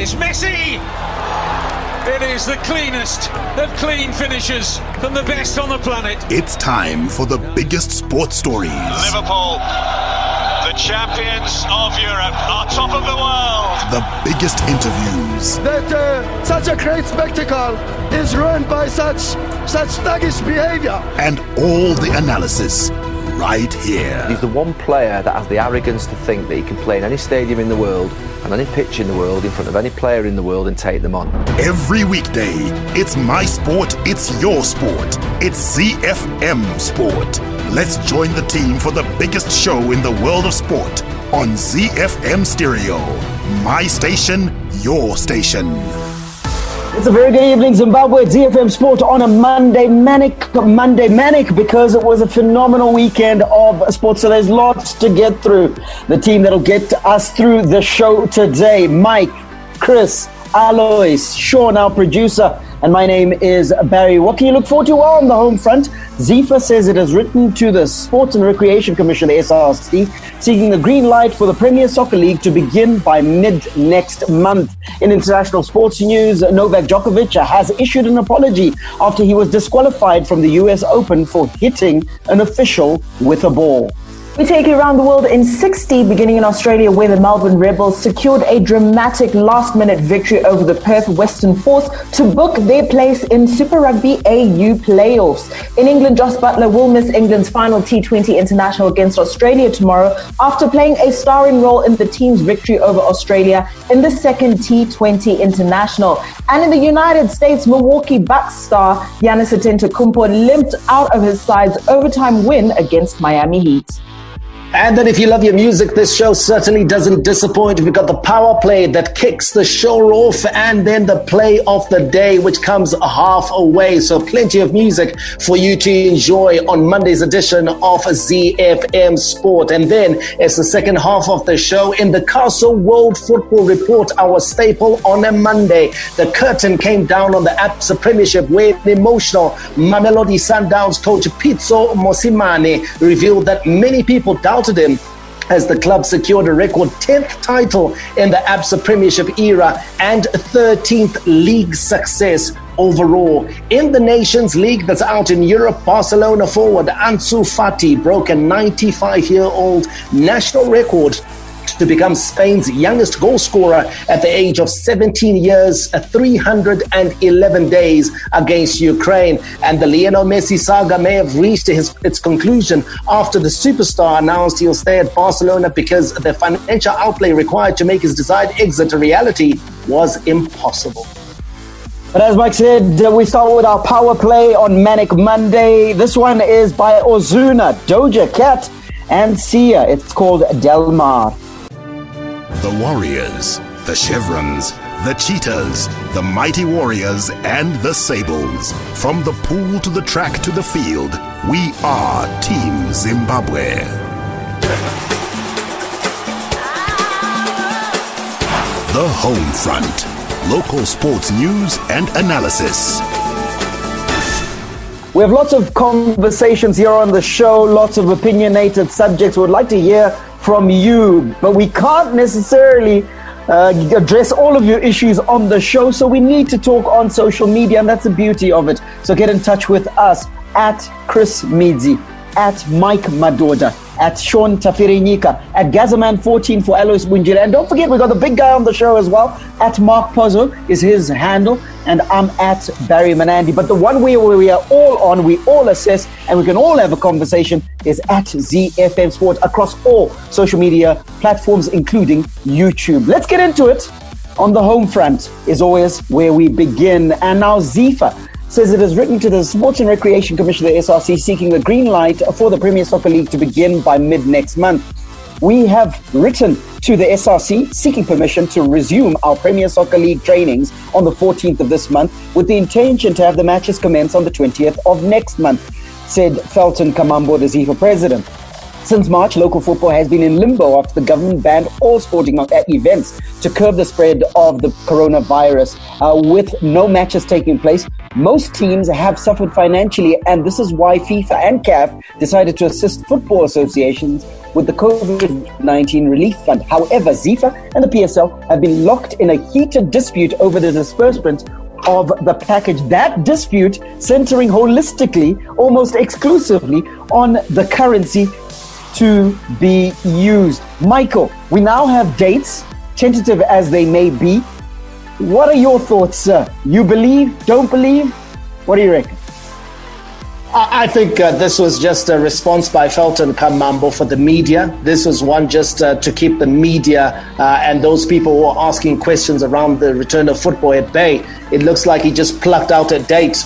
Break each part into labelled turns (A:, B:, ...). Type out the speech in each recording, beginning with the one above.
A: is Messi! It is the cleanest of clean finishes from the best on the planet.
B: It's time for the biggest sports stories.
C: Liverpool, the champions of Europe, are top of the world.
B: The biggest interviews.
D: That such a great spectacle is ruined by such thuggish behavior.
B: And all the analysis right here.
E: He's the one player that has the arrogance to think that he can play in any stadium in the world and any pitch in the world in front of any player in the world and take them on.
B: Every weekday, it's my sport, it's your sport. It's ZiFM Sport. Let's join the team for the biggest show in the world of sport on ZiFM Stereo. My station, your station.
F: It's a very good evening, Zimbabwe. It's ZiFM Sport on a Monday manic because it was a phenomenal weekend of sports. So there's lots to get through. The team that'll get us through the show today: Mike, Chris, Alois, Sean, our producer, and my name is Barry. What can you look forward to? Well, on the home front, ZIFA says it has written to the Sports and Recreation Commission, the SRC, seeking the green light for the Premier Soccer League to begin by mid-next month. In international sports news, Novak Djokovic has issued an apology after he was disqualified from the US Open for hitting an official with a ball.
G: We take you around the world in 60, beginning in Australia, where the Melbourne Rebels secured a dramatic last-minute victory over the Perth Western Force to book their place in Super Rugby AU playoffs. In England, Joss Buttler will miss England's final T20 international against Australia tomorrow after playing a starring role in the team's victory over Australia in the second T20 international. And in the United States, Milwaukee Bucks star Giannis Antetokounmpo limped out of his side's overtime win against Miami Heat.
F: And then if you love your music, this show certainly doesn't disappoint. We've got the power play that kicks the show off, and then the play of the day, which comes half away. So plenty of music for you to enjoy on Monday's edition of ZiFM Sport. And then it's the second half of the show in the Castle World Football Report, our staple on a Monday. The curtain came down on the ABSA Premiership, where the emotional Mamelodi Sundowns coach Pitso Mosimane revealed that many people doubted him as the club secured a record 10th title in the ABSA Premiership era and 13th league success overall. In the Nations League that's out in Europe, Barcelona forward Ansu Fati broke a 95-year-old national record to become Spain's youngest goal scorer at the age of 17 years, 311 days against Ukraine. And the Lionel Messi saga may have reached its conclusion after the superstar announced he'll stay at Barcelona because the financial outlay required to make his desired exit a reality was impossible. But as Mike said, we start with our power play on Manic Monday. This one is by Ozuna, Doja Cat, and Sia. It's called Del Mar.
B: The Warriors, the Chevrons, the Cheetahs, the Mighty Warriors, and the Sables. From the pool to the track to the field, we are Team Zimbabwe. The Home Front. Local sports news and analysis.
F: We have lots of conversations here on the show, lots of opinionated subjects. We would like to hear from you, but we can't necessarily address all of your issues on the show, so we need to talk on social media, and that's the beauty of it. So get in touch with us at Chris Midzi, at Mike Madoda, at Sean Tafirinika, at Gazaman14 for Alois Bunjira. And don't forget, we got the big guy on the show as well. At Mark Pozzo is his handle, and I'm at Barry Manandi. But the one way where we are all on, we all assess, and we can all have a conversation is at ZiFM Sport across all social media platforms, including YouTube. Let's get into it. On the home front is always where we begin. And now ZIFA says it has written to the Sports and Recreation Commission, the SRC, seeking the green light for the Premier Soccer League to begin by mid-next month. We have written to the SRC seeking permission to resume our Premier Soccer League trainings on the 14th of this month, with the intention to have the matches commence on the 20th of next month, said Felton Kamambo, the ZIFA president. Since March, local football has been in limbo after the government banned all sporting events to curb the spread of the coronavirus. With no matches taking place, most teams have suffered financially, and this is why FIFA and CAF decided to assist football associations
H: with the COVID-19 relief fund. However, ZIFA and the PSL have been locked in a heated dispute over the disbursement of the package. That dispute centering holistically, almost exclusively, on the currency to be used. Michael, we now have dates, tentative as they may be. What are your thoughts, sir? You believe, don't believe? What do you reckon?
F: I think this was just a response by Felton Kamambo for the media. This was one just to keep the media and those people who are asking questions around the return of football at bay. It looks like he just plucked out a date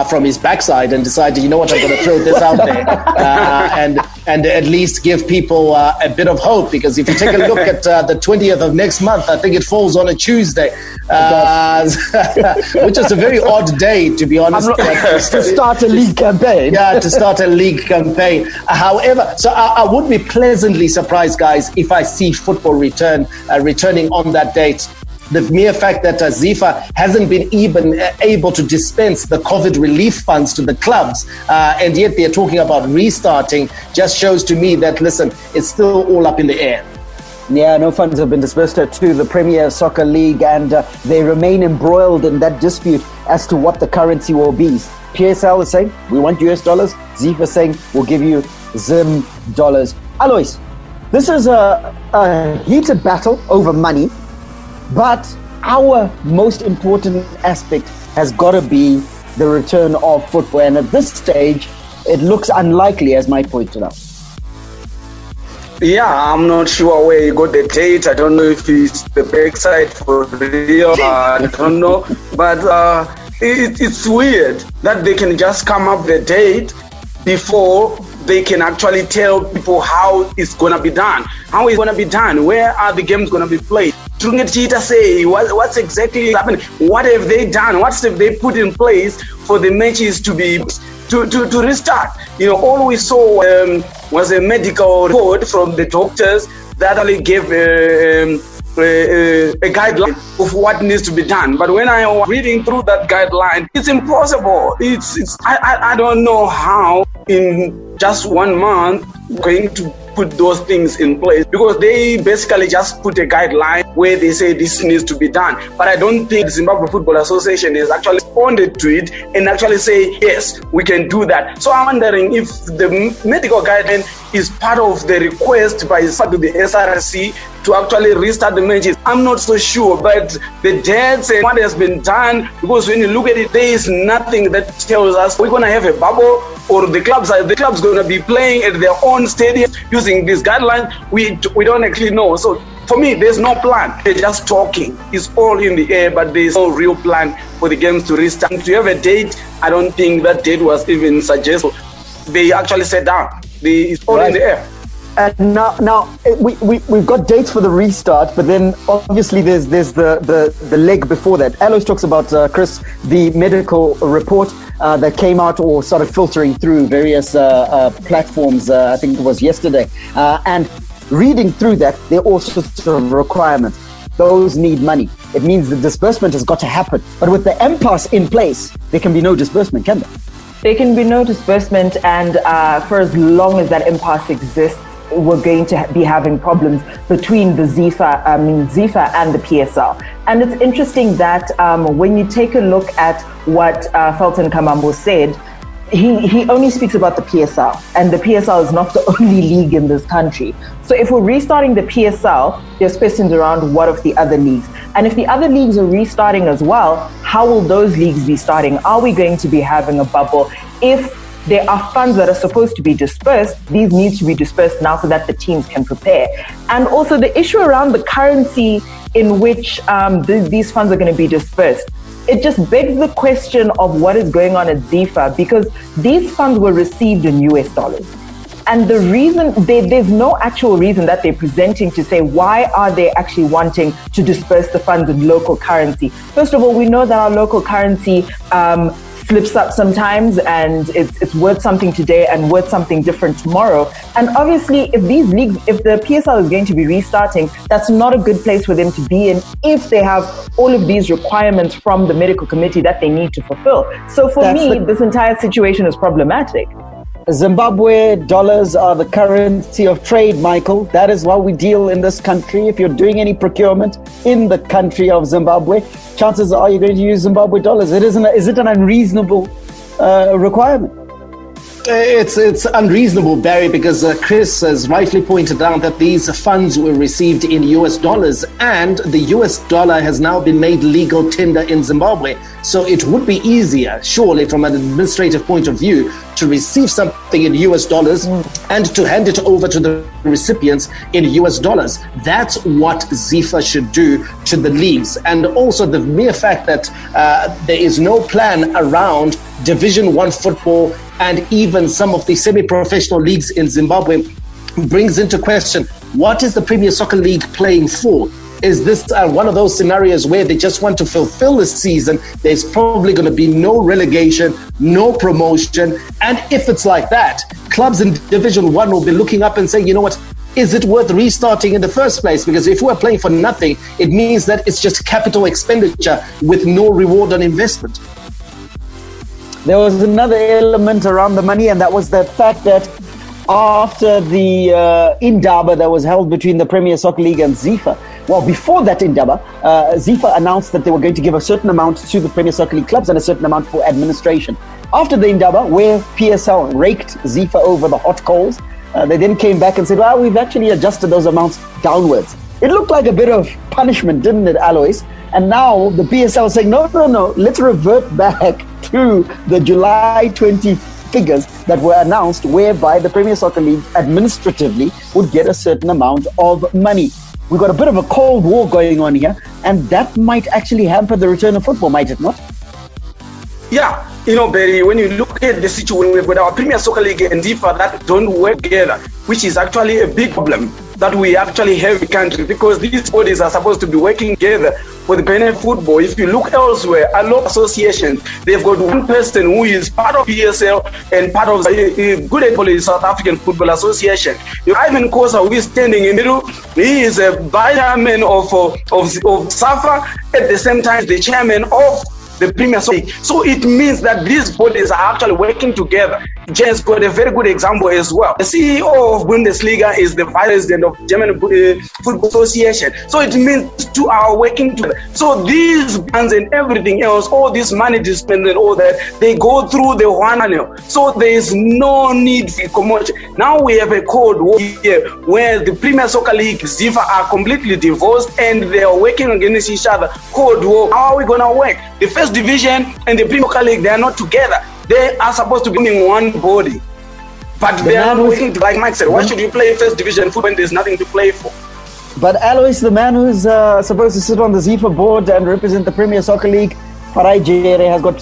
F: from his backside and decided, you know what, I'm going to throw this out there and at least give people a bit of hope, because if you take a look at the 20th of next month, I think it falls on a Tuesday, which is a very odd day, to be honest.
H: To start a league campaign.
F: Yeah, to start a league campaign. However, so I would be pleasantly surprised, guys, if I see football returning on that date. The mere fact that ZIFA hasn't been even able to dispense the COVID relief funds to the clubs, and yet they're talking about restarting, just shows to me that, listen, it's still all up in the air.
H: Yeah, no funds have been disbursed to the Premier Soccer League, and they remain embroiled in that dispute as to what the currency will be. PSL is saying, we want US dollars. ZIFA saying, we'll give you Zim dollars. Alois, this is a heated battle over money. But our most important aspect has got to be the return of football. And at this stage, it looks unlikely, as Mike pointed out.
I: Yeah, I'm not sure where he got the date. I don't know if it's the backside for real. I don't know. But it's weird that they can just come up the date before they can actually tell people how it's going to be done. How it's going to be done. Where are the games going to be played? Chita say what's exactly happening? What have they done? What have they put in place for the matches to be to restart? You know, all we saw was a medical report from the doctors that only gave a guideline of what needs to be done. But when I was reading through that guideline, it's impossible. I don't know how in just 1 month going to put those things in place, because they basically just put a guideline where they say this needs to be done. But I don't think the Zimbabwe Football Association has actually responded to it and actually say, yes, we can do that. So I'm wondering if the medical guideline is part of the request by the SRC to actually restart the matches. I'm not so sure, but the dates and what has been done, because when you look at it, there is nothing that tells us we're going to have a bubble or the clubs going to be playing at their own stadium using these guidelines. We don't actually know. So for me, there's no plan. They're just talking. It's all in the air, but there's no real plan for the games to restart. To have a date, I don't think that date was even suggested. They actually said down. It's all in the air.
H: And now we've got dates for the restart, but then obviously there's the leg before that. Alois talks about, Chris, the medical report that came out or started filtering through various platforms, I think it was yesterday. And reading through that, there are all sorts of requirements. Those need money. It means the disbursement has got to happen. But with the impasse in place, there can be no disbursement, can there?
G: There can be no disbursement, and for as long as that impasse exists, we're going to be having problems between the ZIFA and the PSL. And it's interesting that when you take a look at what Felton Kamambo said, he only speaks about the PSL, and the PSL is not the only league in this country. So if we're restarting the PSL, there's questions around what of the other leagues. And if the other leagues are restarting as well, how will those leagues be starting? Are we going to be having a bubble? If there are funds that are supposed to be dispersed, these need to be dispersed now so that the teams can prepare. And also the issue around the currency in which these funds are going to be dispersed. It just begs the question of what is going on at ZIFA, because these funds were received in US dollars. And the reason, there's no actual reason that they're presenting to say why are they actually wanting to disperse the funds in local currency. First of all, we know that our local currency flips up sometimes, and it's worth something today and worth something different tomorrow. And obviously, if these leagues, if the PSL is going to be restarting, that's not a good place for them to be in if they have all of these requirements from the medical committee that they need to fulfill. So for me, this entire situation is problematic.
H: Zimbabwe dollars are the currency of trade, Michael. That is how we deal in this country. If you're doing any procurement in the country of Zimbabwe, chances are you're going to use Zimbabwe dollars. Is it an unreasonable requirement?
F: It's unreasonable, Barry, because Chris has rightly pointed out that these funds were received in US dollars, and the US dollar has now been made legal tender in Zimbabwe. So it would be easier, surely, from an administrative point of view, to receive something in US dollars and to hand it over to the recipients in US dollars. That's what ZIFA should do to the leagues. And also the mere fact that there is no plan around Division 1 football and even some of the semi-professional leagues in Zimbabwe brings into question, what is the Premier Soccer League playing for? Is this one of those scenarios where they just want to fulfill the season? There's probably going to be no relegation, no promotion. And if it's like that, clubs in Division 1 will be looking up and saying, you know what, is it worth restarting in the first place? Because if we're playing for nothing, it means that it's just capital expenditure with no reward on investment.
H: There was another element around the money, and that was the fact that after the Indaba that was held between the Premier Soccer League and ZIFA, well, before that Indaba, ZIFA announced that they were going to give a certain amount to the Premier Soccer League clubs and a certain amount for administration. After the Indaba, where PSL raked ZIFA over the hot coals, they then came back and said, well, we've actually adjusted those amounts downwards. It looked like a bit of punishment, didn't it, Alois? And now the PSL is saying, no, let's revert back to the July 20 figures that were announced, whereby the Premier Soccer League administratively would get a certain amount of money. We've got a bit of a cold war going on here, and that might actually hamper the return of football, might it not?
I: Yeah, you know, Barry, when you look at the situation with our Premier Soccer League and ZIFA that don't work together, which is actually a big problem that we actually have in the country, because these bodies are supposed to be working together for the benefit of football. If you look elsewhere, a lot of associations, they've got one person who is part of PSL and part of the good example is South African Football Association. Ivan Kosa, who is standing in the middle, he is a vice chairman of SAFA, at the same time the chairman of the Premier Soccer League. So it means that these bodies are actually working together. James got a very good example as well. The CEO of Bundesliga is the vice president of German Football Association. So it means two are working together. So these brands and everything else, all this money spent and all that, they go through the one channel. So there is no need for commotion. Now we have a cold war here where the Premier Soccer League, ZIFA are completely divorced and they are working against each other. Cold war. How are we going to work? The first division and the Premier Soccer League, they are not together. They are supposed to be in one body, but they are not working. Like Mike said, why should you play first division football when there's nothing to play for?
H: But Alois, the man who's supposed to sit on the ZIFA board and represent the Premier Soccer League, Farai Jere, has got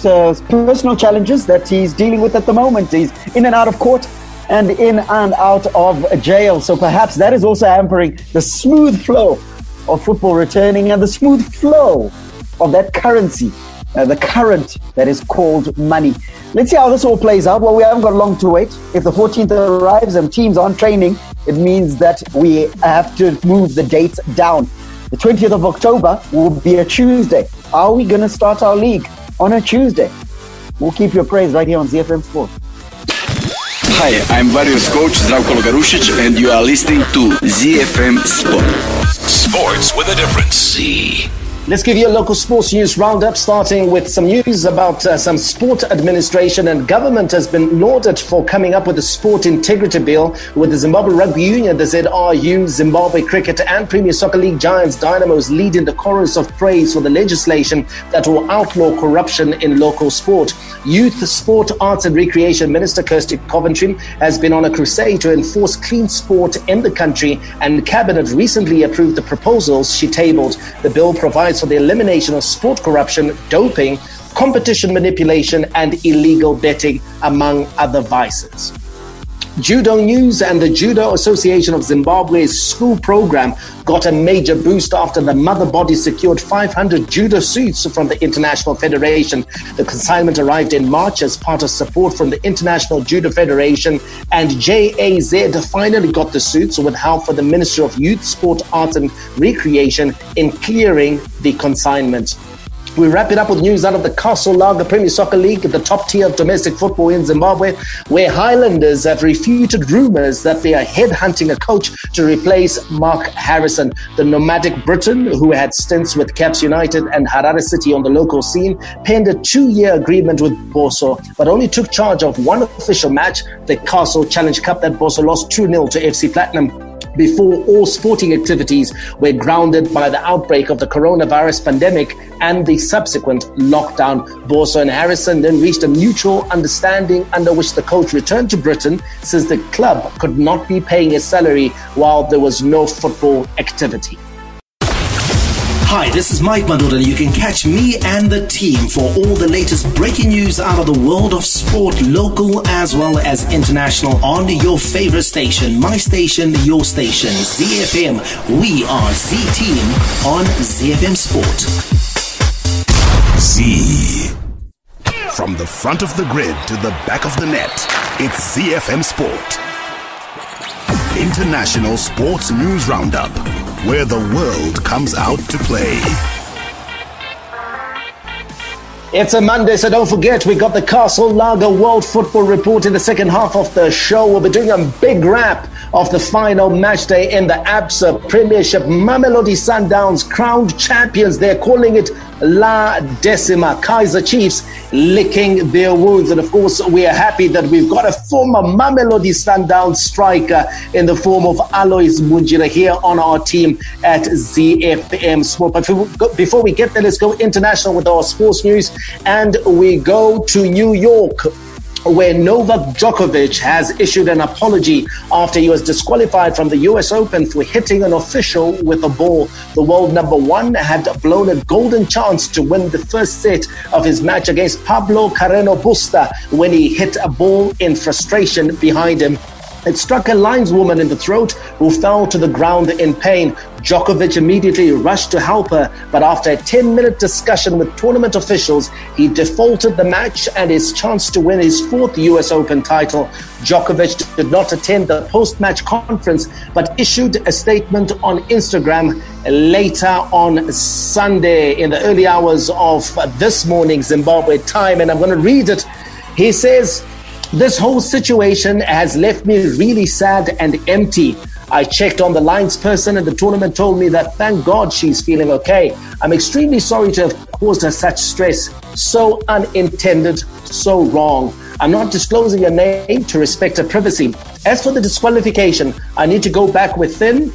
H: personal challenges that he's dealing with at the moment. He's in and out of court and in and out of jail. So perhaps that is also hampering the smooth flow of football returning and the smooth flow of that currency, the current that is called money. Let's see how this all plays out. Well, we haven't got long to wait. If the 14th arrives and teams aren't training, it means that we have to move the dates down. The 20th of October will be a Tuesday. Are we going to start our league on a Tuesday? We'll keep you appraised right here on ZiFM Sport.
J: Hi, I'm Warriors coach Zdravko Logarušić, and you are listening to ZiFM Sport.
B: Sports with a difference.
F: Let's give you a local sports news roundup, starting with some news about some sport administration. And government has been lauded for coming up with a sport integrity bill with the Zimbabwe Rugby Union, the ZRU, Zimbabwe Cricket and Premier Soccer League giants Dynamos leading the chorus of praise for the legislation that will outlaw corruption in local sport. Youth, Sport, Arts and Recreation Minister Kirsty Coventry has been on a crusade to enforce clean sport in the country, and Cabinet recently approved the proposals she tabled. The bill provides for the elimination of sport corruption, doping, competition manipulation and illegal betting, among other vices. Judo news, and the Judo Association of Zimbabwe's school program got a major boost after the mother body secured 500 judo suits from the International Federation. The consignment arrived in March as part of support from the International Judo Federation, and JAZ finally got the suits with help from the Ministry of Youth, Sport, Arts and Recreation in clearing the consignment. We wrap it up with news out of the Castle Lager Premier Soccer League, the top tier of domestic football in Zimbabwe, where Highlanders have refuted rumours that they are headhunting a coach to replace Mark Harrison. The nomadic Briton, who had stints with Caps United and Harare City on the local scene, penned a 2-year agreement with Boso, but only took charge of one official match, the Castle Challenge Cup, that Boso lost 2-0 to FC Platinum, before all sporting activities were grounded by the outbreak of the coronavirus pandemic and the subsequent lockdown. Boso and Harrison then reached a mutual understanding under which the coach returned to Britain, since the club could not be paying his salary while there was no football activity.
K: Hi, this is Mike Madoda, and you can catch me and the team for all the latest breaking news out of the world of sport, local as well as international, on your favorite station, my station, your station, ZiFM. We are Z-Team on ZiFM Sport.
B: Z. From the front of the grid to the back of the net, it's ZiFM Sport. International Sports News Roundup, where the world comes out to play.
F: It's a Monday, so don't forget, we got the Castle Lager World Football Report in the second half of the show. We'll be doing a big wrap of the final match day in the ABSA Premiership. Mamelodi Sundowns crowned champions. They're calling it La Decima. Kaiser Chiefs licking their wounds. And of course, we are happy that we've got a former Mamelodi Sundowns striker in the form of Alois Munjira here on our team at ZiFM Sport. But before we get there, let's go international with our sports news. And we go to New York, where Novak Djokovic has issued an apology after he was disqualified from the US Open for hitting an official with a ball. The world number one had blown a golden chance to win the first set of his match against Pablo Carreno Busta when he hit a ball in frustration behind him. It struck a lineswoman in the throat, who fell to the ground in pain. Djokovic immediately rushed to help her, but after a 10-minute discussion with tournament officials, he defaulted the match and his chance to win his fourth US Open title. Djokovic did not attend the post-match conference, but issued a statement on Instagram later on Sunday in the early hours of this morning, Zimbabwe time, and I'm going to read it. He says, "This whole situation has left me really sad and empty. I checked on the linesperson and the tournament told me that thank God she's feeling okay. I'm extremely sorry to have caused her such stress. So unintended, so wrong. I'm not disclosing her name to respect her privacy. As for the disqualification, I need to go back within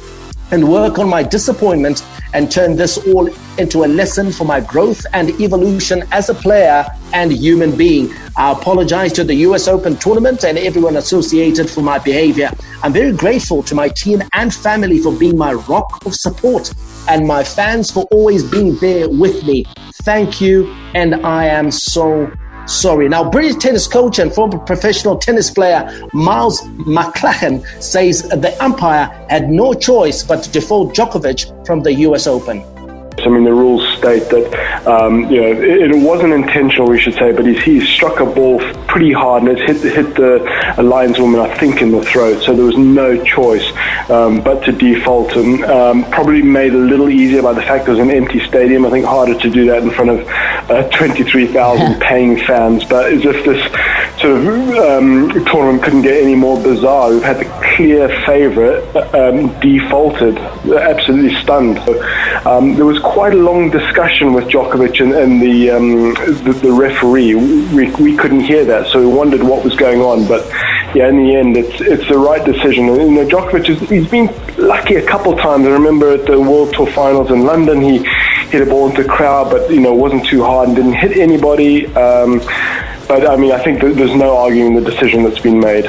F: and work on my disappointment and turn this all into a lesson for my growth and evolution as a player and human being. I apologize to the US Open tournament and everyone associated for my behavior. I'm very grateful to my team and family for being my rock of support and my fans for always being there with me. Thank you, and I am so sorry." Now, British tennis coach and former professional tennis player Miles McClachlan says the umpire had no choice but to default Djokovic from the US Open.
L: I mean, the rules state that it wasn't intentional, we should say, but he struck a ball pretty hard and it hit the lineswoman, I think, in the throat. So there was no choice but to default, and probably made a little easier by the fact it was an empty stadium. I think harder to do that in front of 23,000 paying fans. But as if this sort of tournament couldn't get any more bizarre. We've had the clear favourite defaulted, absolutely stunned. So, there was quite a long discussion with Djokovic and the referee. We couldn't hear that, so we wondered what was going on. But yeah, in the end, it's the right decision. And, Djokovic he's been lucky a couple times. I remember at the World Tour Finals in London, he hit a ball into the crowd, but wasn't too hard and didn't hit anybody. But I mean, I think there's no arguing the decision that's been made.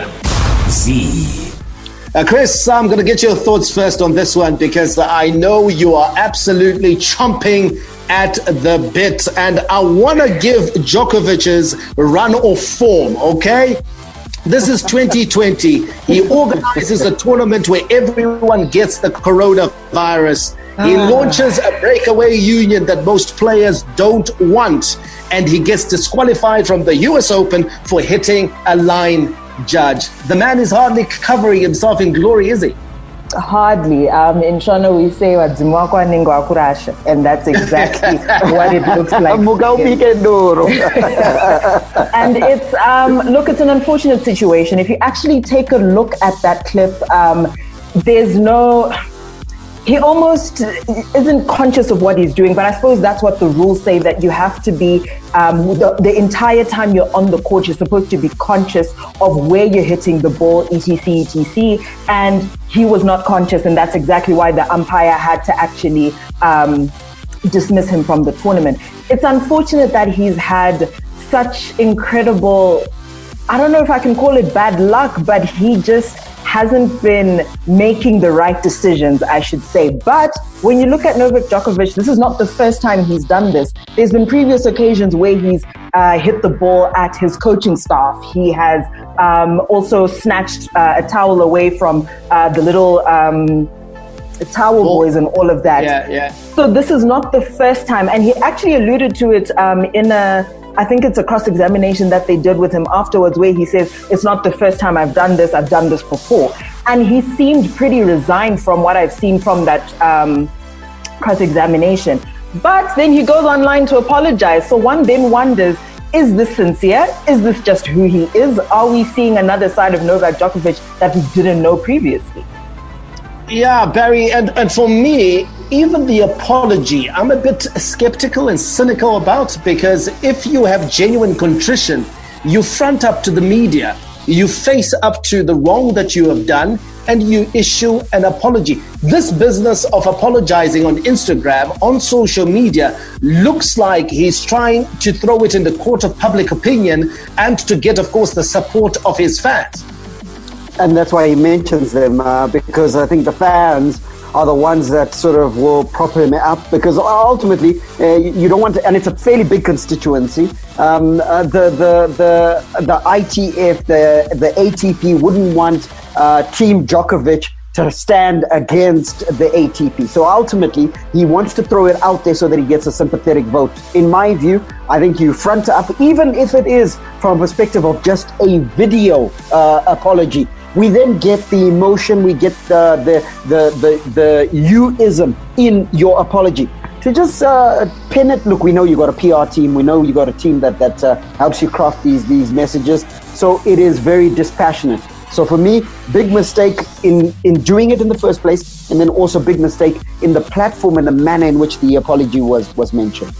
F: Chris, I'm going to get your thoughts first on this one, because I know you are absolutely chomping at the bit, and I want to give Djokovic's run of form, okay? This is 2020. He organizes a tournament where everyone gets the coronavirus. He launches a breakaway union that most players don't want, and he gets disqualified from the US Open for hitting a line judge. The man is hardly covering himself in glory, is he?
G: Hardly. In Shona we say and that's exactly what it looks like. And it's look, it's an unfortunate situation. If you actually take a look at that clip, there's no, he almost isn't conscious of what he's doing, but I suppose that's what the rules say, that you have to be, the entire time you're on the court, you're supposed to be conscious of where you're hitting the ball, etc., and he was not conscious, and that's exactly why the umpire had to actually dismiss him from the tournament. It's unfortunate that he's had such incredible, I don't know if I can call it bad luck, but he just hasn't been making the right decisions, I should say. But when you look at Novak Djokovic, this is not the first time he's done this. There's been previous occasions where he's hit the ball at his coaching staff. He has also snatched a towel away from the little towel boys and all of that.
F: Yeah.
G: So this is not the first time. And he actually alluded to it in I think it's a cross-examination that they did with him afterwards, where he says, it's not the first time I've done this before. And he seemed pretty resigned from what I've seen from that cross-examination. But then he goes online to apologize. So one then wonders, is this sincere? Is this just who he is? Are we seeing another side of Novak Djokovic that we didn't know previously?
F: Yeah, Barry, and for me, even the apology, I'm a bit skeptical and cynical about, because if you have genuine contrition, you front up to the media, you face up to the wrong that you have done, and you issue an apology. This business of apologizing on Instagram, on social media, looks like he's trying to throw it in the court of public opinion and to get, of course, the support of his fans.
H: And that's why he mentions them, because I think the fans are the ones that sort of will prop him up, because ultimately you don't want to, and it's a fairly big constituency. The ITF, the ATP wouldn't want Team Djokovic to stand against the ATP. So ultimately, he wants to throw it out there so that he gets a sympathetic vote. In my view, I think you front up, even if it is from a perspective of just a video apology. We then get the emotion, we get the you-ism in your apology. To just pin it, look, we know you got a PR team, we know you got a team that helps you craft these messages. So it is very dispassionate. So for me, big mistake in doing it in the first place, and then also big mistake in the platform and the manner in which the apology was mentioned.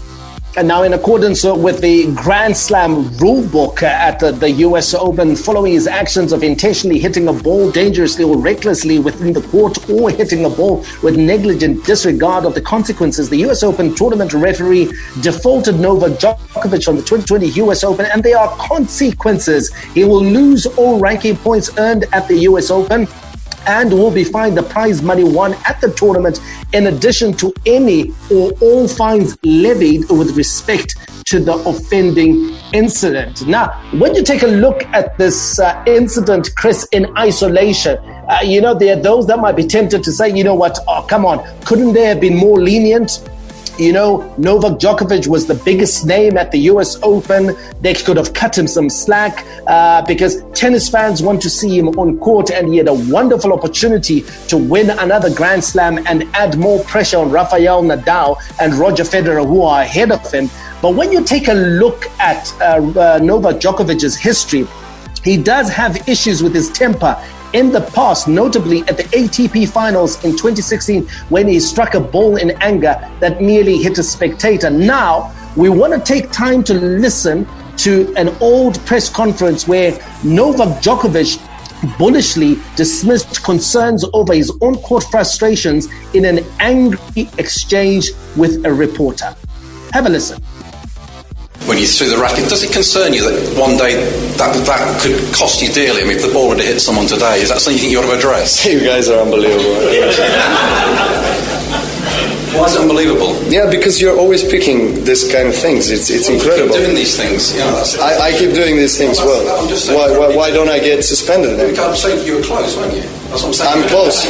F: And now, in accordance with the Grand Slam rulebook at the US Open, following his actions of intentionally hitting a ball dangerously or recklessly within the court, or hitting a ball with negligent disregard of the consequences, the US Open tournament referee defaulted Novak Djokovic on the 2020 US Open, and there are consequences. He will lose all ranking points earned at the US Open and will be fined the prize money won at the tournament, in addition to any or all fines levied with respect to the offending incident. Now, when you take a look at this incident, Chris, in isolation, there are those that might be tempted to say, you know what, oh, come on, couldn't there have been more lenient? Novak Djokovic was the biggest name at the US Open. They could have cut him some slack because tennis fans want to see him on court, and he had a wonderful opportunity to win another Grand Slam and add more pressure on Rafael Nadal and Roger Federer, who are ahead of him. But when you take a look at Novak Djokovic's history, he does have issues with his temper in the past, notably at the ATP finals in 2016, when he struck a ball in anger that nearly hit a spectator. Now, we want to take time to listen to an old press conference where Novak Djokovic bullishly dismissed concerns over his on-court frustrations in an angry exchange with a reporter. Have a listen.
M: When you threw the racket, does it concern you that one day that could cost you dearly? I mean, if the ball were to hit someone today, is that something you think you ought to address?
N: You guys are unbelievable.
M: Why is it unbelievable?
N: Yeah, because you're always picking this kind of things. It's incredible.
M: You keep doing these things.
N: I keep doing these things well.
M: I'm just saying,
N: why don't I get suspended then?
M: I'm saying you were close, weren't you? That's what I'm saying.
N: I'm close.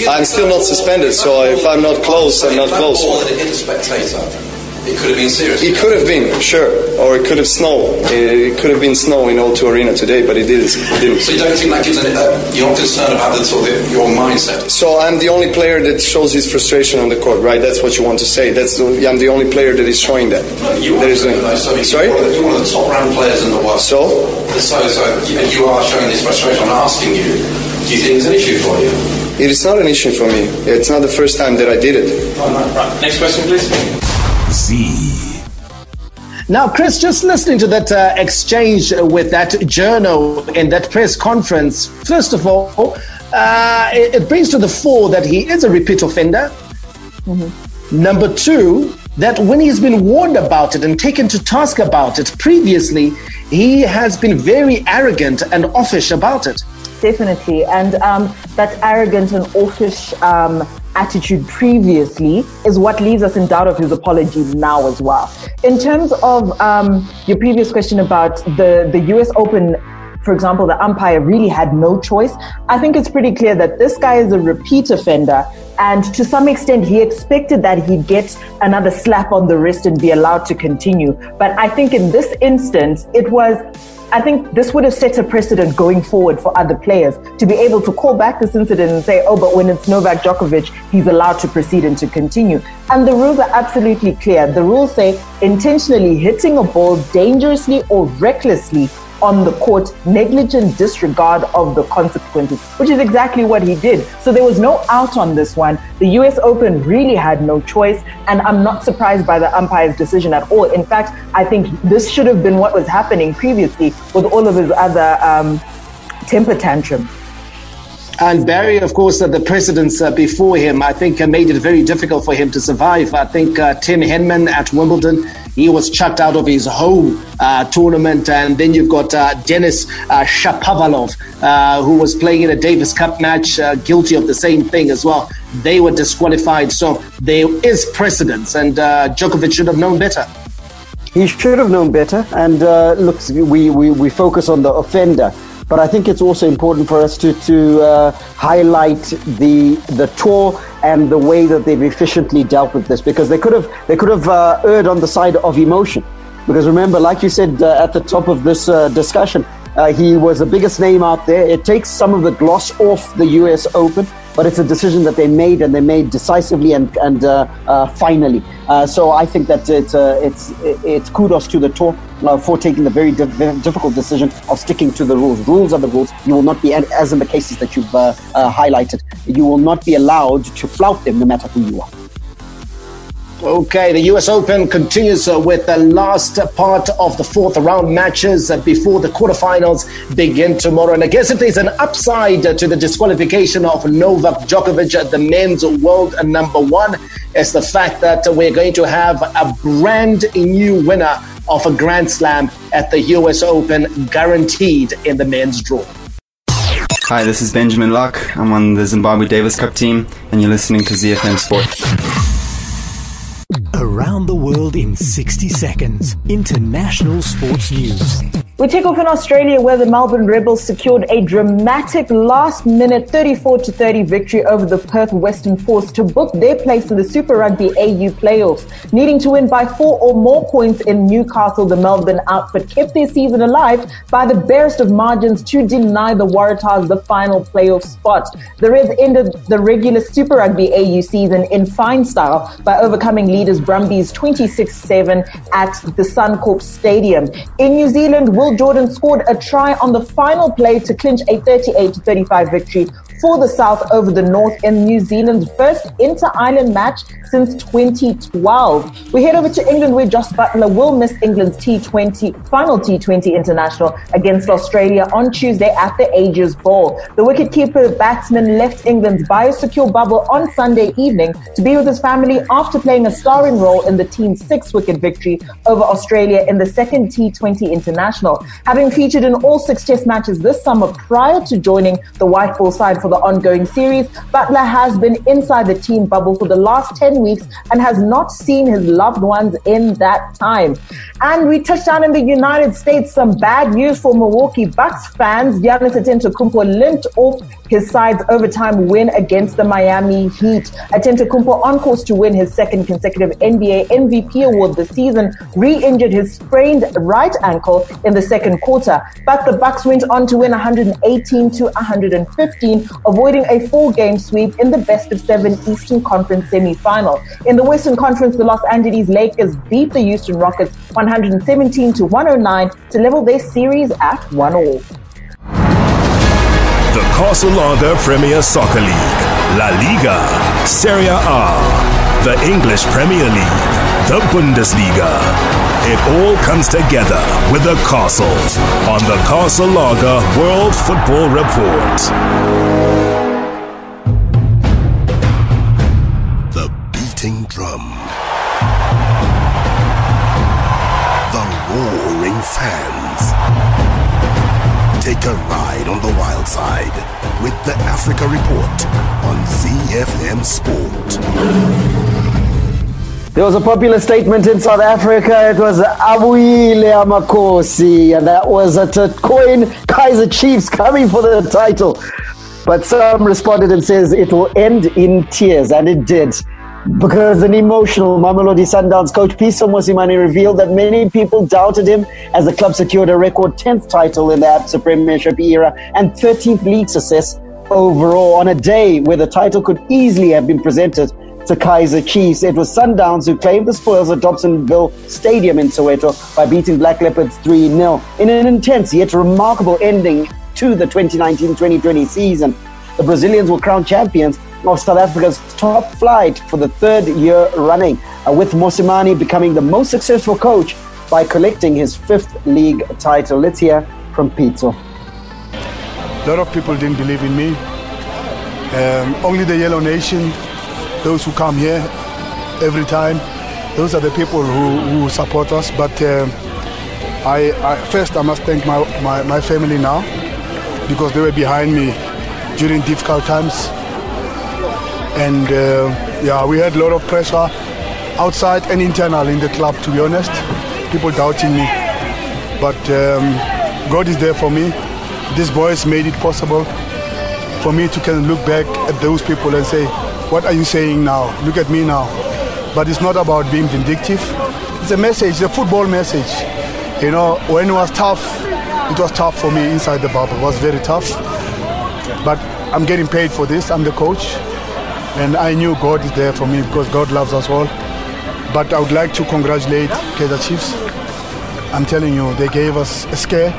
N: I'm still not suspended, so if I'm not close, I'm not close.
M: Ball that it hit a spectator. it could have been serious.
N: It could have been, sure, or it could have snowed. It could have been snow in O2 Arena today, but it didn't.
M: So you don't think that gives you're not concerned about the sort of your mindset?
N: So I'm the only player that shows his frustration on the court, right? That's what you want to say. I'm the only player that is showing that.
M: Sorry? You're one of the top ranked players in the world.
N: So
M: you are showing this frustration. I'm asking you, do you think it's an issue for you?
N: It is not an issue for me. It's not the first time that I did it.
M: Right. Next question, please.
F: Now, Chris, just listening to that exchange with that journal in that press conference, first of all, it brings to the fore that he is a repeat offender. Mm-hmm. Number two, that when he's been warned about it and taken to task about it previously, he has been very arrogant and offish about it.
G: Definitely. And that arrogant and offish attitude previously is what leaves us in doubt of his apology now as well. In terms of your previous question about the US Open, for example, the umpire really had no choice. I think it's pretty clear that this guy is a repeat offender, and to some extent he expected that he'd get another slap on the wrist and be allowed to continue. But I think in this instance, I think this would have set a precedent going forward for other players to be able to call back this incident and say, oh, but when it's Novak Djokovic, he's allowed to proceed and to continue. And the rules are absolutely clear. The rules say intentionally hitting a ball dangerously or recklessly on the court, negligent disregard of the consequences, which is exactly what he did. So there was no out on this one. The US Open really had no choice, and I'm not surprised by the umpire's decision at all. In fact, I think this should have been what was happening previously with all of his other temper tantrums.
F: And Barry, of course, the precedents before him, I think made it very difficult for him to survive. I think Tim Henman at Wimbledon, he was chucked out of his home tournament. And then you've got Denis Shapovalov, who was playing in a Davis Cup match, guilty of the same thing as well. They were disqualified. So there is precedence, and Djokovic should have known better.
H: He should have known better. And look, we focus on the offender. But I think it's also important for us to highlight the tour and the way that they've efficiently dealt with this, because they could have erred on the side of emotion. Because remember, like you said at the top of this discussion, he was the biggest name out there. It takes some of the gloss off the US Open, but it's a decision that they made, and they made decisively and finally. So I think that it's kudos to the tour for taking the very difficult decision of sticking to the rules. Rules are the rules. You will not be, as in the cases that you've highlighted, you will not be allowed to flout them no matter who you are.
F: Okay, the US Open continues with the last part of the fourth round matches before the quarterfinals begin tomorrow. And I guess if there's an upside to the disqualification of Novak Djokovic, the men's world number one, is the fact that we're going to have a brand new winner of a Grand Slam at the US Open, guaranteed in the men's draw.
O: Hi, this is Benjamin Locke. I'm on the Zimbabwe Davis Cup team, and you're listening to ZiFM Sport.
K: Around the world in 60 seconds. International sports news.
G: We take off in Australia, where the Melbourne Rebels secured a dramatic last-minute 34-30 victory over the Perth Western Force to book their place in the Super Rugby AU playoffs. Needing to win by 4 or more points in Newcastle, the Melbourne outfit kept their season alive by the barest of margins to deny the Waratahs the final playoff spot. The Reds ended the regular Super Rugby AU season in fine style by overcoming leaders Brumbies 26-7 at the Suncorp Stadium. In New Zealand, Will Jordan scored a try on the final play to clinch a 38-35 victory for the South over the North in New Zealand's first inter-island match since 2012. We head over to England, where Joss Butler will miss England's final T20 international against Australia on Tuesday at the Ages Bowl. The wicketkeeper batsman left England's biosecure bubble on Sunday evening to be with his family after playing a starring role in the team's 6-wicket victory over Australia in the second T20 international. Having featured in all 6 test matches this summer prior to joining the white ball side for the ongoing series. Butler has been inside the team bubble for the last 10 weeks and has not seen his loved ones in that time. And we touched down in the United States. Some bad news for Milwaukee Bucks fans. Giannis Antetokounmpo limped off his side's overtime win against the Miami Heat. Antetokounmpo, on course to win his second consecutive NBA MVP award this season, re-injured his sprained right ankle in the second quarter. But the Bucks went on to win 118-115, avoiding a 4-game sweep in the best-of-7 Eastern Conference semi-final. In the Western Conference, the Los Angeles Lakers beat the Houston Rockets 117-109 to level their series at 1-1.
B: The Casalaga Premier Soccer League, La Liga, Serie A, the English Premier League, the Bundesliga. It all comes together with the Castle on the Casalaga World Football Report. The beating drum. The roaring fans. Take a ride on the wild side with the Africa Report on ZiFM Sport.
H: There was a popular statement in South Africa. It was Abuile Amakosi, and that was a Turcoin Kaizer Chiefs coming for the title. But some responded and says it will end in tears, and it did. Because an emotional Mamelodi Sundowns coach Pitso Mosimane revealed that many people doubted him as the club secured a record 10th title in the Absa Premiership era and 13th league success overall on a day where the title could easily have been presented to Kaizer Chiefs. It was Sundowns who claimed the spoils at Dobsonville Stadium in Soweto by beating Black Leopards 3-0 in an intense yet remarkable ending to the 2019-2020 season. The Brazilians were crowned champions of South Africa's top flight for the third year running, with Mosimane becoming the most successful coach by collecting his 5th league title. Let's hear from Pitso.
D: A lot of people didn't believe in me. Only the Yellow Nation, those who come here every time, those are the people who support us. But first I must thank my family now, because they were behind me during difficult times. And we had a lot of pressure outside and internal in the club, to be honest. People doubting me. But God is there for me. These boys made it possible for me to can look back at those people and say, what are you saying now? Look at me now. But it's not about being vindictive. It's a message, a football message. You know, when it was tough for me inside the bubble. It was very tough. But I'm getting paid for this. I'm the coach. And I knew God is there for me because God loves us all. But I would like to congratulate Kaizer Chiefs. I'm telling you, they gave us a scare.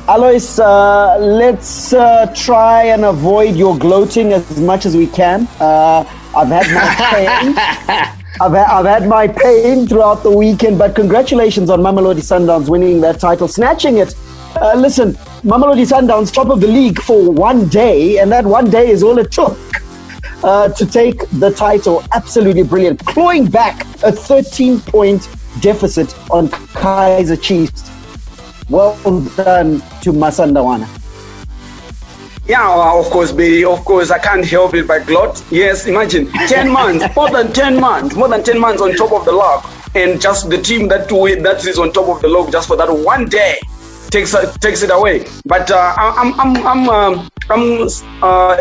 H: Alois, let's try and avoid your gloating as much as we can. I've had my pain. I've had my pain throughout the weekend, but congratulations on Mamelodi Sundowns winning that title, snatching it. Listen, Mamelodi Sundowns top of the league for one day, and that one day is all it took to take the title. Absolutely brilliant. Clawing back a 13-point deficit on Kaizer Chiefs. Well done to Masandawana.
I: Yeah, of course, I can't help it but gloat. Yes, imagine 10 months, more than 10 months on top of the log, and just the team that is on top of the log just for that one day takes it away. But I'm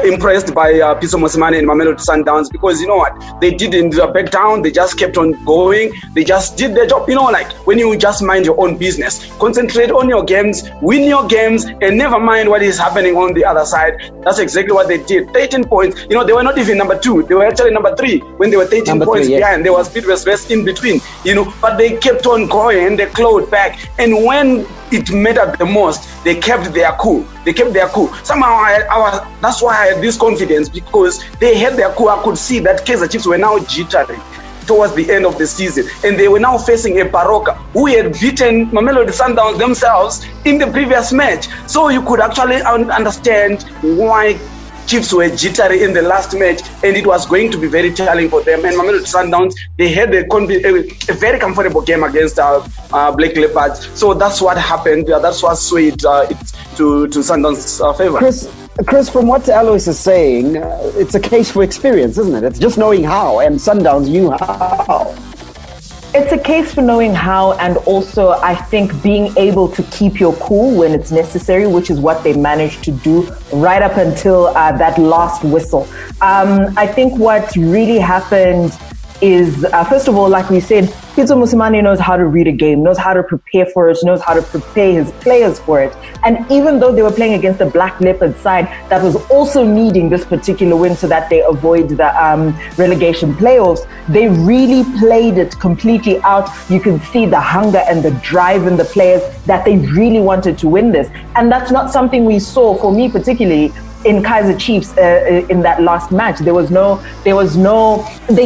I: impressed by Pitso Mosimane and Mamelodi Sundowns, because you know what, they didn't back down. They just kept on going. They just did their job. You know, like when you just mind your own business, concentrate on your games, win your games, and never mind what is happening on the other side. That's exactly what they did. 13 points. You know, they were not even number 2. They were actually number 3 when they were 13 points behind. There was Bidvest in between. You know, but they kept on going. They clawed back, and when it mattered the most, they kept their cool. Somehow that's why I had this confidence, because they had their cool. I could see that Kaizer Chiefs were now jittery towards the end of the season, and they were now facing a Baroka who had beaten Mamelodi Sundowns themselves in the previous match. So you could actually understand why Chiefs were jittery in the last match, and it was going to be very challenging for them. And Mamelodi Sundowns, they had a very comfortable game against Black Leopards. So that's what happened. That's what swayed it to Sundowns' favor.
H: Chris, from what Alois is saying, it's a case for experience, isn't it? It's just knowing how, and Sundowns knew how.
G: It's a case for knowing how, and also I think being able to keep your cool when it's necessary, which is what they managed to do right up until that last whistle. I think what really happened is, first of all, like we said, Pitso Mosimane knows how to read a game, knows how to prepare for it, knows how to prepare his players for it. And even though they were playing against the Black Leopard side that was also needing this particular win so that they avoid the relegation playoffs, they really played it completely out. You can see the hunger and the drive in the players that they really wanted to win this. And that's not something we saw, for me particularly, in Kaizer Chiefs in that last match. They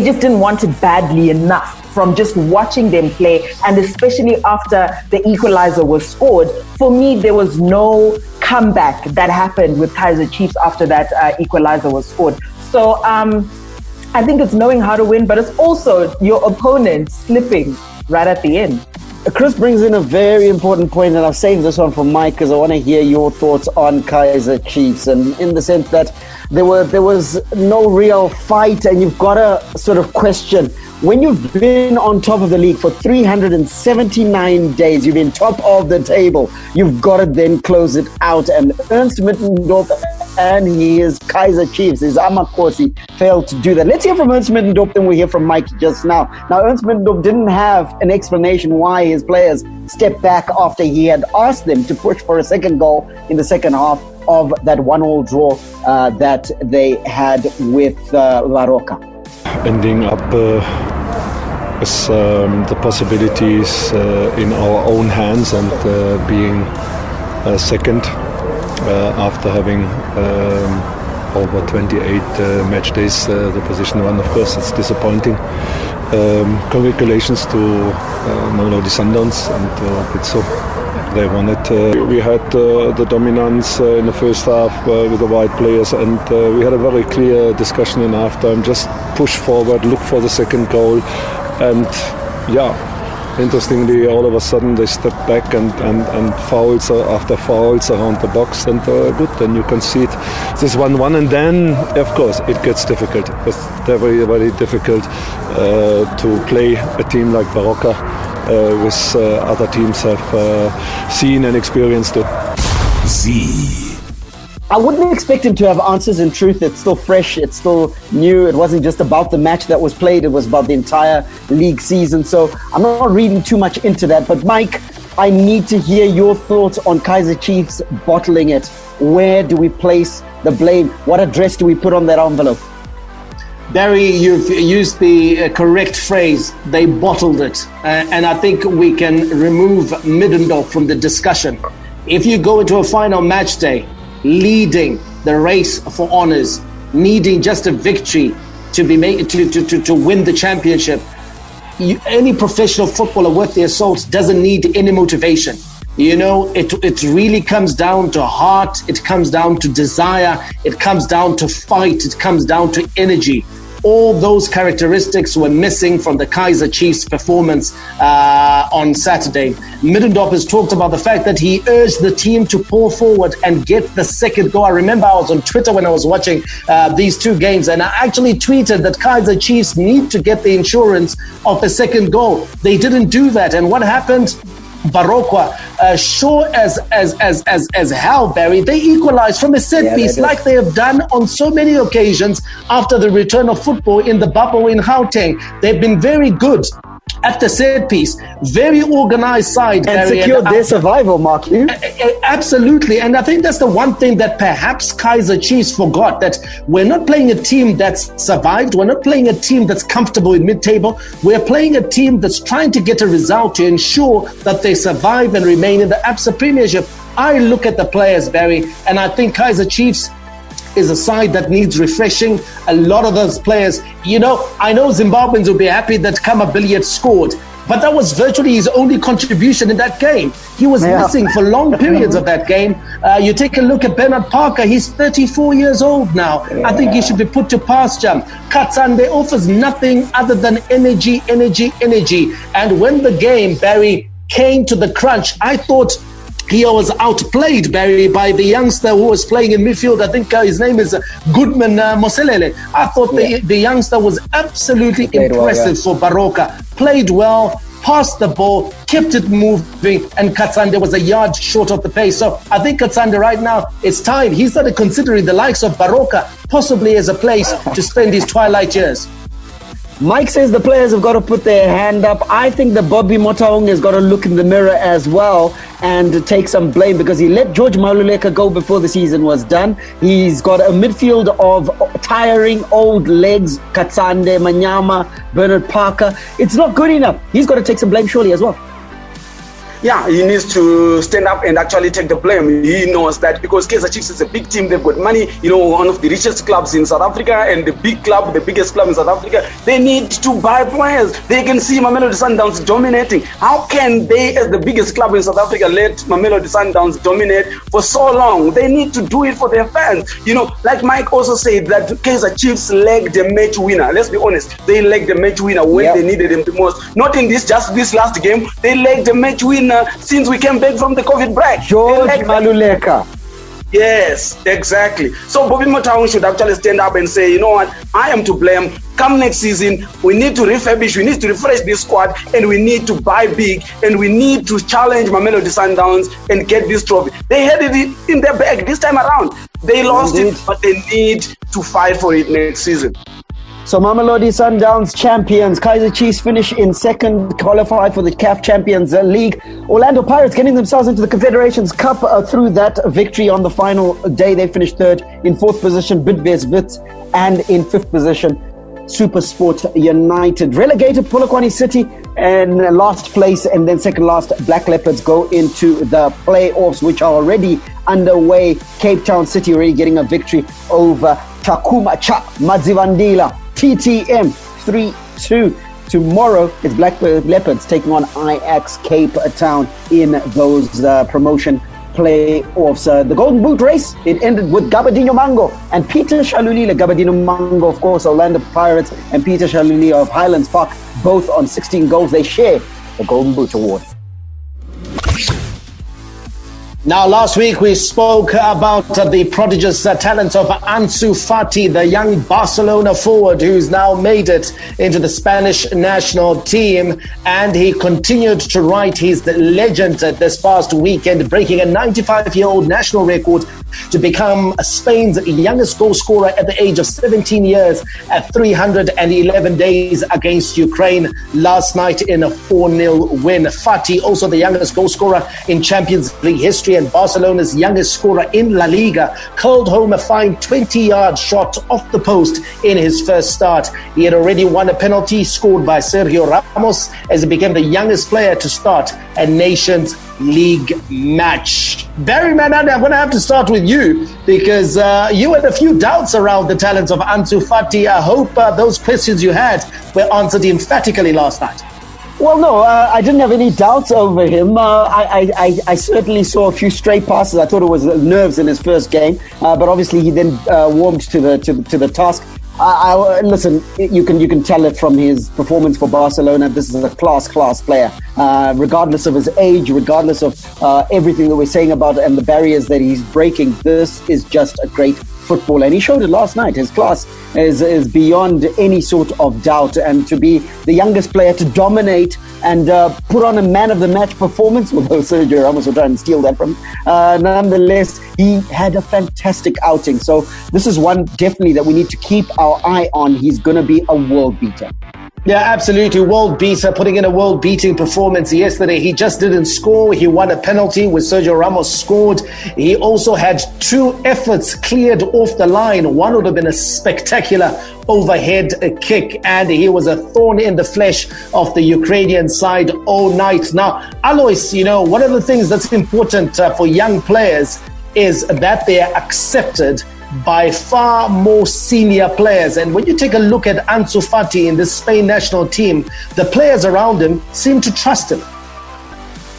G: just didn't want it badly enough from just watching them play, and especially after the equalizer was scored. For me, there was no comeback that happened with Kaizer Chiefs after that equalizer was scored. So I think it's knowing how to win, but it's also your opponent slipping right at the end.
H: Chris brings in a very important point, and I've saved this one for Mike because I want to hear your thoughts on Kaizer Chiefs, and in the sense that there was no real fight, and you've got to sort of question, when you've been on top of the league for 379 days, you've been top of the table, you've got to then close it out. And Ernst Middendorp and his Kaizer Chiefs, his Amakosi, failed to do that. Let's hear from Ernst Middendorp, then we hear from Mike just now. Now, Ernst Middendorp didn't have an explanation why his players stepped back after he had asked them to push for a second goal in the second half of that 1-1 draw that they had with Baroka.
P: Ending up with the possibilities in our own hands and being second after having over 28 match days the position one. Of course, it's disappointing. Congratulations to Mamelodi Sundowns and Pitso. They won it. We had the dominance in the first half with the wide players, and we had a very clear discussion in halftime. Just push forward, look for the second goal, and interestingly, all of a sudden they stepped back and fouls after fouls around the box, and good, then you concede this 1-1, and then of course it gets difficult. It's very, very difficult to play a team like Baroka, with other teams have seen and experienced it.
H: I wouldn't expect him to have answers. In truth, it's still fresh, it's still new. It wasn't just about the match that was played, it was about the entire league season. So I'm not reading too much into that. But Mike, I need to hear your thoughts on Kaizer Chiefs bottling it. Where do we place the blame? What address do we put on that envelope?
F: Barry, you've used the correct phrase. They bottled it. And I think we can remove Middendorf from the discussion. If you go into a final match day, leading the race for honours, needing just a victory to be made to win the championship, any professional footballer worth their salt doesn't need any motivation. You know, it really comes down to heart, it comes down to desire, it comes down to fight, it comes down to energy. All those characteristics were missing from the Kaizer Chiefs performance on Saturday. Middendorp has talked about the fact that he urged the team to pull forward and get the second goal. I remember I was on Twitter when I was watching these two games, and I actually tweeted that Kaizer Chiefs need to get the insurance of the second goal. They didn't do that, and what happened? Baroka, sure as hell, Barry, they equalized from a set piece like they have done on so many occasions after the return of football in the bubble in Gauteng. They've been very good at the set piece, very organized side,
H: and
F: Barry,
H: secured their survival, Mark.
F: Absolutely, and I think that's the one thing that perhaps Kaizer Chiefs forgot, that we're not playing a team that's survived, we're not playing a team that's comfortable in mid-table, we're playing a team that's trying to get a result to ensure that they survive and remain in the ABSA Premiership. I look at the players, Barry, and I think Kaizer Chiefs is a side that needs refreshing. A lot of those players, you know, I know Zimbabweans will be happy that Kama Billiard scored, but that was virtually his only contribution in that game. He was missing for long periods of that game. You take a look at Bernard Parker, he's 34 years old now. I think he should be put to pasture. Katsande offers nothing other than energy. And when the game, Barry, came to the crunch, I thought he was outplayed, Barry, by the youngster who was playing in midfield. I think his name is Goodman Moselele. I thought the youngster was absolutely impressive for Baroka. Played well, passed the ball, kept it moving, and Katsande was a yard short of the pace. So I think Katsande right now, it's time. He started considering the likes of Baroka possibly as a place to spend his twilight years.
H: Mike says the players have got to put their hand up. I think that Bobby Motaung has got to look in the mirror as well and take some blame, because he let George Maluleka go before the season was done. He's got a midfield of tiring old legs, Katsande, Manyama, Bernard Parker. It's not good enough. He's got to take some blame surely as well.
I: Yeah, he needs to stand up and actually take the blame. He knows that because Kaizer Chiefs is a big team, they've got money, one of the richest clubs in South Africa, and the biggest club in South Africa. They need to buy players. They can see Mamelodi Sundowns dominating. How can they, as the biggest club in South Africa, let Mamelodi Sundowns dominate for so long? They need to do it for their fans. Like Mike also said, that Kaizer Chiefs lacked the match winner. Let's be honest, they lacked the match winner when they needed him the most. Not in this last game. They lacked the match winner since we came back from the COVID break.
H: George Maluleka.
I: Yes, exactly. So Bobby Motaung should actually stand up and say, you know what, I am to blame. Come next season, we need to refurbish, we need to refresh this squad, and we need to buy big, and we need to challenge Mamelodi Sundowns and get this trophy. They had it in their bag this time around. They lost it, but they need to fight for it next season.
H: So Mamelodi Sundowns champions. Kaizer Chiefs finish in second, qualify for the CAF Champions League. Orlando Pirates getting themselves into the Confederations Cup through that victory on the final day. They finished third. In fourth position, Bidvest Wits, and in fifth position, SuperSport United. Relegated Polokwane City in last place, and then second last Black Leopards go into the playoffs, which are already underway. Cape Town City already getting a victory over Takuma Cha Madzivandila. TTM 3-2. Tomorrow it's Black Leopards taking on Ajax Cape Town in those promotion playoffs. The Golden Boot race, it ended with Gabadinho Mango and Peter Shalulile. Gabadinho Mango, of course, Orlando Pirates, and Peter Shalulile of Highlands Park, both on 16 goals. They share the Golden Boot award.
F: Now, last week we spoke about the prodigious talents of Ansu Fati, the young Barcelona forward who's now made it into the Spanish national team, and he continued to write his legend this past weekend, breaking a 95-year-old national record to become Spain's youngest goal scorer at the age of 17 years at 311 days against Ukraine last night in a 4-0 win. Fati, also the youngest goal scorer in Champions League history and Barcelona's youngest scorer in La Liga, curled home a fine 20-yard shot off the post in his first start. He had already won a penalty scored by Sergio Ramos as he became the youngest player to start a Nations League match. Barry Mananda, I'm going to have to start with you because you had a few doubts around the talents of Ansu Fati. I hope those questions you had were answered emphatically last night.
H: Well, no, I didn't have any doubts over him. I certainly saw a few stray passes. I thought it was nerves in his first game, but obviously he then warmed to the task. Listen, you can tell it from his performance for Barcelona. This is a class player, regardless of his age, regardless of everything that we're saying about and the barriers that he's breaking. This is just a great football, and he showed it last night. His class is beyond any sort of doubt, and to be the youngest player to dominate and put on a man of the match performance, although Sergio Ramos will try and steal that from him, nonetheless, he had a fantastic outing. So this is one definitely that we need to keep our eye on. He's going to be a world beater.
F: Yeah, absolutely. World beater, putting in a world-beating performance yesterday. He just didn't score. He won a penalty with Sergio Ramos scored. He also had 2 efforts cleared off the line. One would have been a spectacular overhead kick, and he was a thorn in the flesh of the Ukrainian side all night. Now, Alois, one of the things that's important for young players is that they are accepted by far more senior players. And when you take a look at Ansu Fati in the Spain national team, the players around him seem to trust him.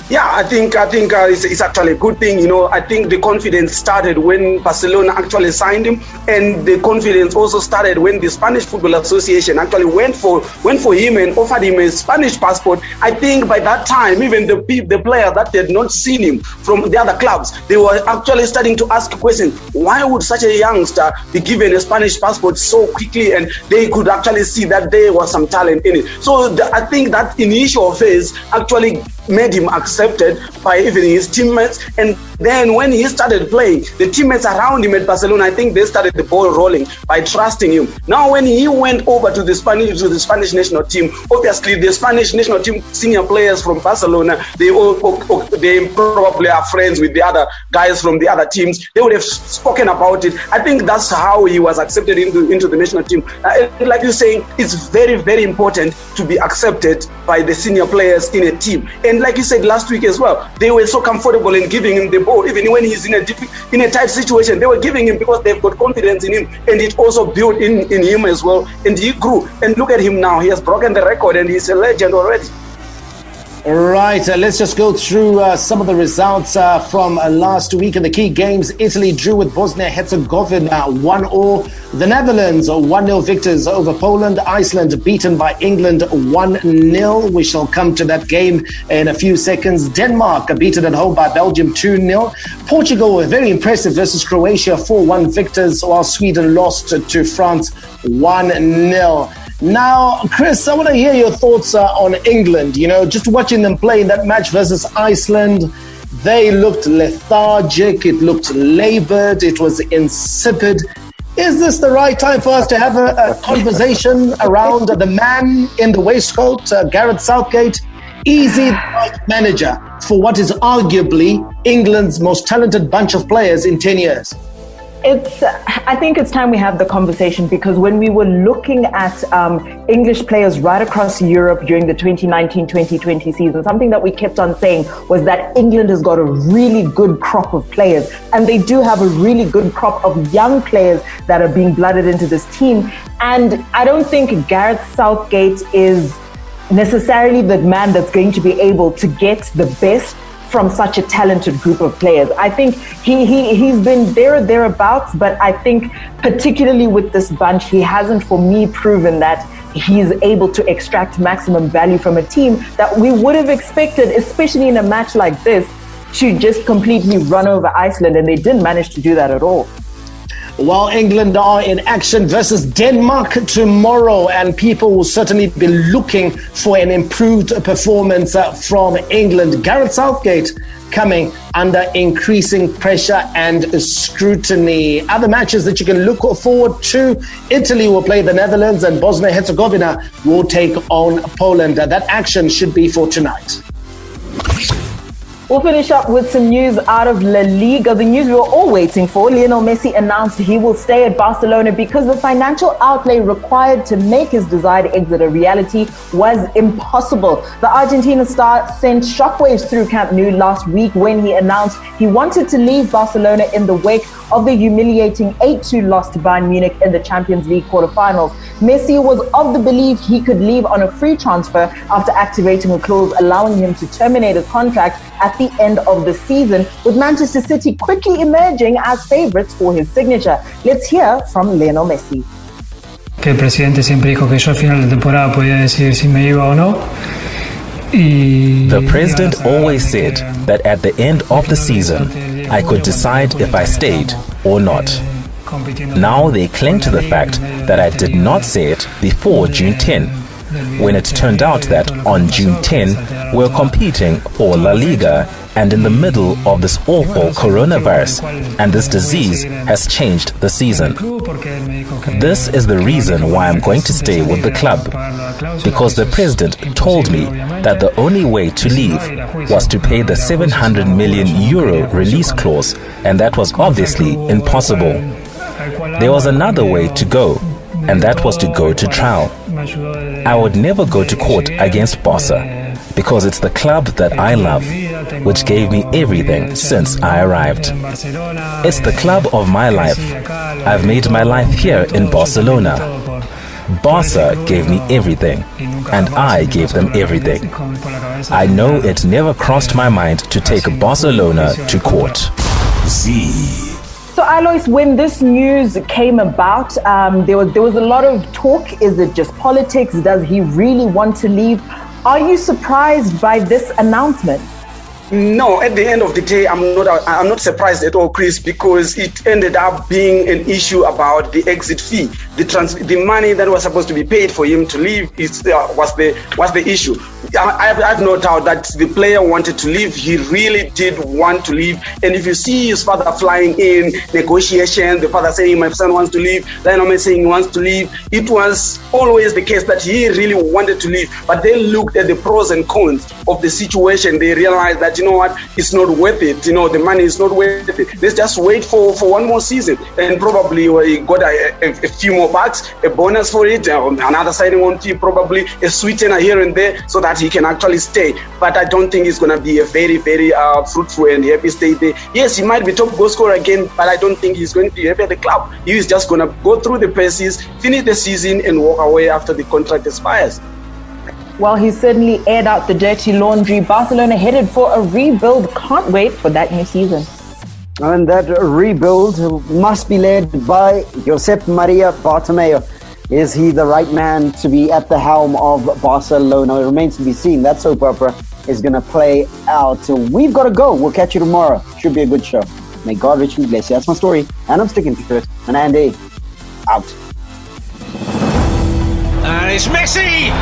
I: Yeah, I think it's actually a good thing. I think the confidence started when Barcelona actually signed him, and the confidence also started when the Spanish Football Association actually went for him and offered him a Spanish passport. I think by that time, even the players that had not seen him from the other clubs, they were actually starting to ask questions. Why would such a youngster be given a Spanish passport so quickly? And they could actually see that there was some talent in it. So I think that initial phase actually made him accepted by even his teammates, and then when he started playing, the teammates around him at Barcelona, I think they started the ball rolling by trusting him. Now when he went over to the Spanish national team, obviously the Spanish national team senior players from Barcelona, they probably are friends with the other guys from the other teams. They would have spoken about it. I think that's how he was accepted into the national team. Like you're saying, it's very, very important to be accepted by the senior players in a team. And like you said last week as well, they were so comfortable in giving him the ball. Even when he's in a tight situation, they were giving him because they've got confidence in him, and it also built in him as well. And he grew. And look at him now. He has broken the record and he's a legend already.
F: All right, let's just go through some of the results from last week in the key games. Italy drew with Bosnia-Herzegovina 1-0. The Netherlands 1-0 victors over Poland. Iceland beaten by England 1-0. We shall come to that game in a few seconds. Denmark beaten at home by Belgium 2-0. Portugal very impressive versus Croatia 4-1 victors, while Sweden lost to France 1-0. Now, Chris, I want to hear your thoughts on England. Just watching them play in that match versus Iceland, they looked lethargic, it looked laboured, it was insipid. Is this the right time for us to have a conversation around the man in the waistcoat, Gareth Southgate? Is he the right manager for what is arguably England's most talented bunch of players in 10 years?
G: I think it's time we have the conversation, because when we were looking at English players right across Europe during the 2019-2020 season, something that we kept on saying was that England has got a really good crop of players, and they do have a really good crop of young players that are being blooded into this team. And I don't think Gareth Southgate is necessarily the man that's going to be able to get the best from such a talented group of players. I think he's been there or thereabouts, but I think particularly with this bunch, he hasn't, for me, proven that he's able to extract maximum value from a team that we would have expected, especially in a match like this, to just completely run over Iceland, and they didn't manage to do that at all.
F: Well, England are in action versus Denmark tomorrow, and people will certainly be looking for an improved performance from England. Gareth Southgate coming under increasing pressure and scrutiny. Other matches that you can look forward to: Italy will play the Netherlands, and Bosnia-Herzegovina will take on Poland. That action should be for tonight.
G: We'll finish up with some news out of La Liga, the news we were all waiting for. Lionel Messi announced he will stay at Barcelona because the financial outlay required to make his desired exit a reality was impossible. The Argentina star sent shockwaves through Camp Nou last week when he announced he wanted to leave Barcelona in the wake of the humiliating 8-2 loss to Bayern Munich in the Champions League quarterfinals. Messi was of the belief he could leave on a free transfer after activating a clause allowing him to terminate his contract at the end of the season, with Manchester City quickly emerging as favourites for his signature. Let's hear from Lionel Messi.
Q: Que el presidente siempre dijo que yo al final de temporada podía decidir si me iba o no.
R: The president always said that at the end of the season, I could decide if I stayed or not. Now they cling to the fact that I did not say it before June 10, when it turned out that on June 10, we're competing for La Liga and in the middle of this awful coronavirus, and this disease has changed the season. This is the reason why I'm going to stay with the club, because the president told me that the only way to leave was to pay the 700 million euro release clause, and that was obviously impossible. There was another way to go, and that was to go to trial. I would never go to court against Barca, because it's the club that I love, which gave me everything since I arrived. It's the club of my life. I've made my life here in Barcelona. Barca gave me everything, and I gave them everything. I know it never crossed my mind to take Barcelona to court.
G: So Alois, when this news came about, there was a lot of talk. Is it just politics? Does he really want to leave? Are you surprised by this announcement?
I: No, at the end of the day, I'm not surprised at all, Chris, because it ended up being an issue about the exit fee. The money that was supposed to be paid for him to leave was the issue. I have no doubt that the player wanted to leave. He really did want to leave. And if you see his father flying in, negotiations, the father saying, my son wants to leave, Lionel saying he wants to leave, it was always the case that he really wanted to leave. But they looked at the pros and cons of the situation. They realized that, you know what, it's not worth it. You know, the money is not worth it. Let's just wait for one more season. And probably he got a few more bucks, a bonus for it, another signing on fee, probably a sweetener here and there, so that he can actually stay. But I don't think it's going to be a very, very fruitful and happy stay there. Yes, he might be top goal scorer again, but I don't think he's going to be happy at the club. He is just going to go through the paces, finish the season, and walk away after the contract expires.
G: Well, he certainly aired out the dirty laundry. Barcelona headed for a rebuild. Can't wait for that new season.
H: And that rebuild must be led by Josep Maria Bartomeu. Is he the right man to be at the helm of Barcelona? It remains to be seen. That soap opera is going to play out. So we've got to go. We'll catch you tomorrow. Should be a good show. May God richly bless you. That's my story, and I'm sticking to it. And Andy, out.
A: And it's Messi!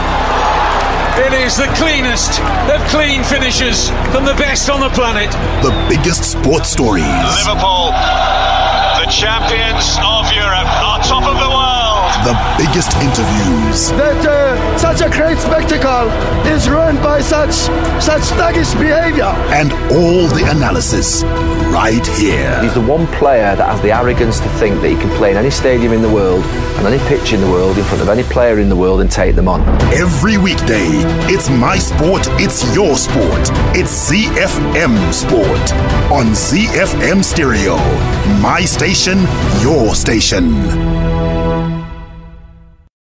A: It is the cleanest of clean finishes from the best on the planet.
B: The biggest sports stories.
C: Liverpool, the champions of Europe, are top of the world.
B: The biggest interviews.
S: That such a great spectacle is ruined by such thuggish behavior.
B: And all the analysis right here.
E: He's the one player that has the arrogance to think that he can play in any stadium in the world and any pitch in the world in front of any player in the world and take them on.
B: Every weekday, it's my sport, it's your sport. It's ZiFM Sport on ZiFM Stereo. My station, your station.